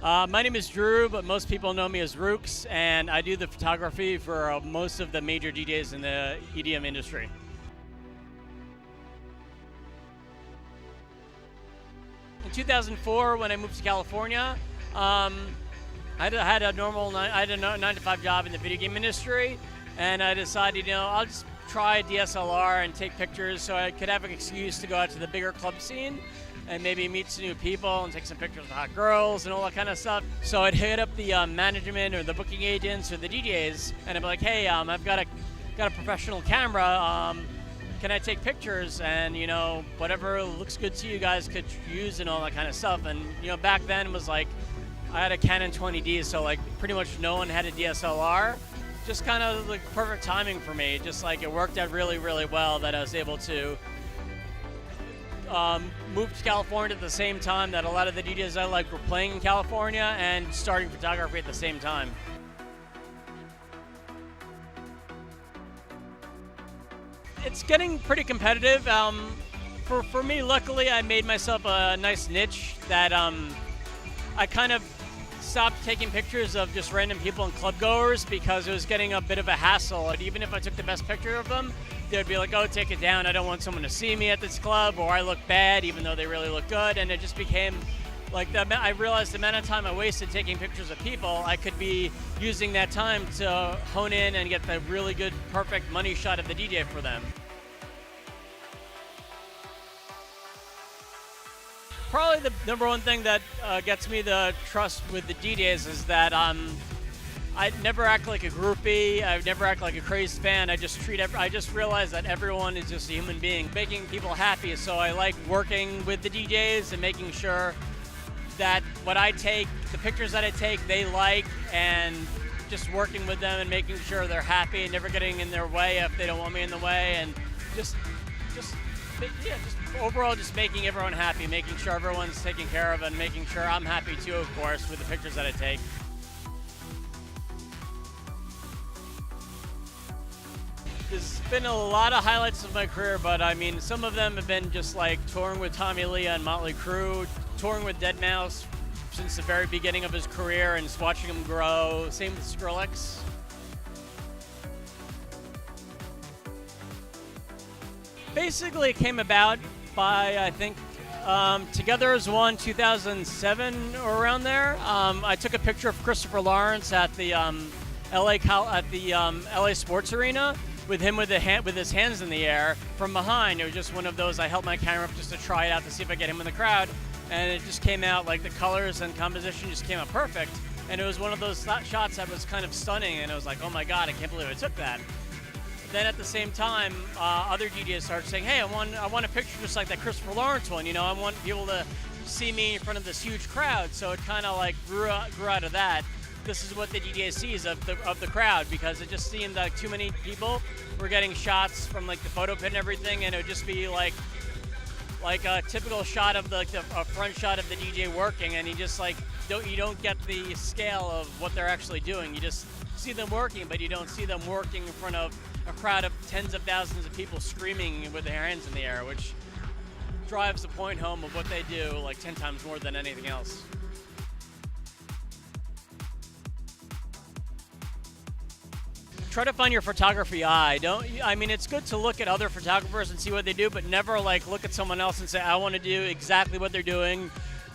My name is Drew, but most people know me as Rooks, and I do the photography for most of the major DJs in the EDM industry. In 2004, when I moved to California, I had a 9-to-5 job in the video game industry, and I decided, I'll just try DSLR and take pictures so I could have an excuse to go out to the bigger club scene and maybe meet some new people and take some pictures of hot girls and all that kind of stuff. So I'd hit up the management or the booking agents or the DJs, and I'd be like, hey, I've got a professional camera. Can I take pictures? And whatever looks good to you guys could use and all that kind of stuff. And back then it was like I had a Canon 20D, so like pretty much no one had a DSLR. Just kind of like perfect timing for me. Just like it worked out really, really well that I was able to moved to California at the same time that a lot of the DJs I liked were playing in California and starting photography at the same time. It's getting pretty competitive. For me, luckily, I made myself a nice niche that I kind of stopped taking pictures of just random people and club goers because it was getting a bit of a hassle. And even if I took the best picture of them, they'd be like, oh, take it down. I don't want someone to see me at this club, or I look bad even though they really look good. And it just became like I realized the amount of time I wasted taking pictures of people, I could be using that time to hone in and get the really good, perfect money shot of the DJ for them. Probably the number one thing that gets me the trust with the DJs is that I never act like a groupie. I never act like a crazy fan. I just realize that everyone is just a human being, making people happy. So I like working with the DJs and making sure that what I take, the pictures that I take, they like, and just working with them and making sure they're happy and never getting in their way if they don't want me in the way, and just overall just making everyone happy, making sure everyone's taken care of, and making sure I'm happy too, of course, with the pictures that I take. There's been a lot of highlights of my career, but I mean, some of them have been just like touring with Tommy Lee and Motley Crue, touring with deadmau5 since the very beginning of his career and just watching him grow. Same with Skrillex. Basically, it came about by, I think, Together as One 2007 or around there. I took a picture of Christopher Lawrence at the LA Sports Arena with him with his hands in the air from behind. It was just one of those, I held my camera up just to try it out to see if I get him in the crowd, and it just came out, like the colors and composition just came out perfect. And it was one of those shots that was kind of stunning, and I was like, oh my God, I can't believe I took that. Then at the same time, other DJs started saying, hey, I want a picture just like that Christopher Lawrence one. I want people to see me in front of this huge crowd. So it kind of like grew out of that. This is what the DJ sees of the crowd, because it just seemed like too many people were getting shots from like the photo pit and everything, and it would just be like a typical shot of a front shot of the DJ working, and you don't get the scale of what they're actually doing. You just see them working, but you don't see them working in front of a crowd of tens of thousands of people screaming with their hands in the air, which drives the point home of what they do like 10 times more than anything else. Try to find your photography eye. It's good to look at other photographers and see what they do, but never like look at someone else and say, I want to do exactly what they're doing.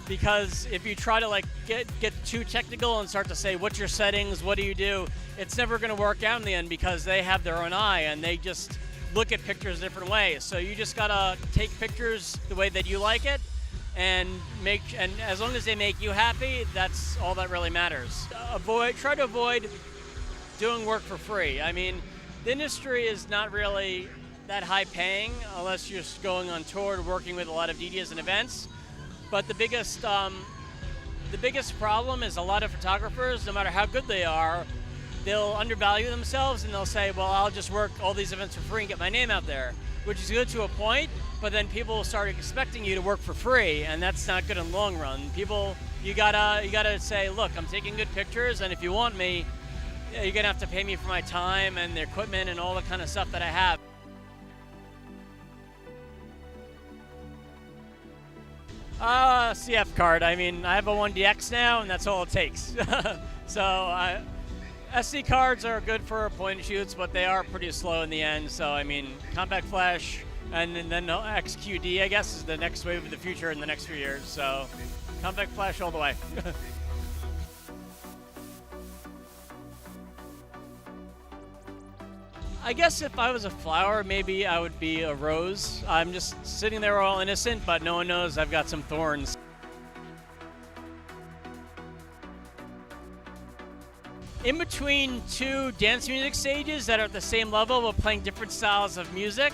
Because if you try to like get too technical and start to say, what's your settings, what do you do, it's never going to work out in the end, because they have their own eye and they just look at pictures different ways. So you just got to take pictures the way that you like it, and as long as they make you happy, that's all that really matters. Try to avoid doing work for free. I mean, the industry is not really that high paying unless you're just going on tour, working with a lot of DJs and events. But the biggest problem is a lot of photographers, no matter how good they are, they'll undervalue themselves and they'll say, well, I'll just work all these events for free and get my name out there, which is good to a point, but then people will start expecting you to work for free, and that's not good in the long run. You gotta say, look, I'm taking good pictures, and if you want me, you're gonna have to pay me for my time and the equipment and all the kind of stuff that I have. CF card. I mean, I have a 1DX now, and that's all it takes. So SD cards are good for point and shoots, but they are pretty slow in the end. So I mean, compact flash, and then XQD, I guess, is the next wave of the future in the next few years. So compact flash all the way. I guess if I was a flower, maybe I would be a rose. I'm just sitting there all innocent, but no one knows I've got some thorns. In between two dance music stages that are at the same level but playing different styles of music.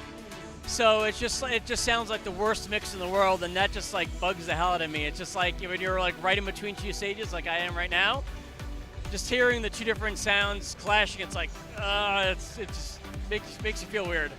So it just sounds like the worst mix in the world, and that just like bugs the hell out of me. It's just like when you're like right in between two stages like I am right now, just hearing the two different sounds clashing, it's like it just makes you feel weird.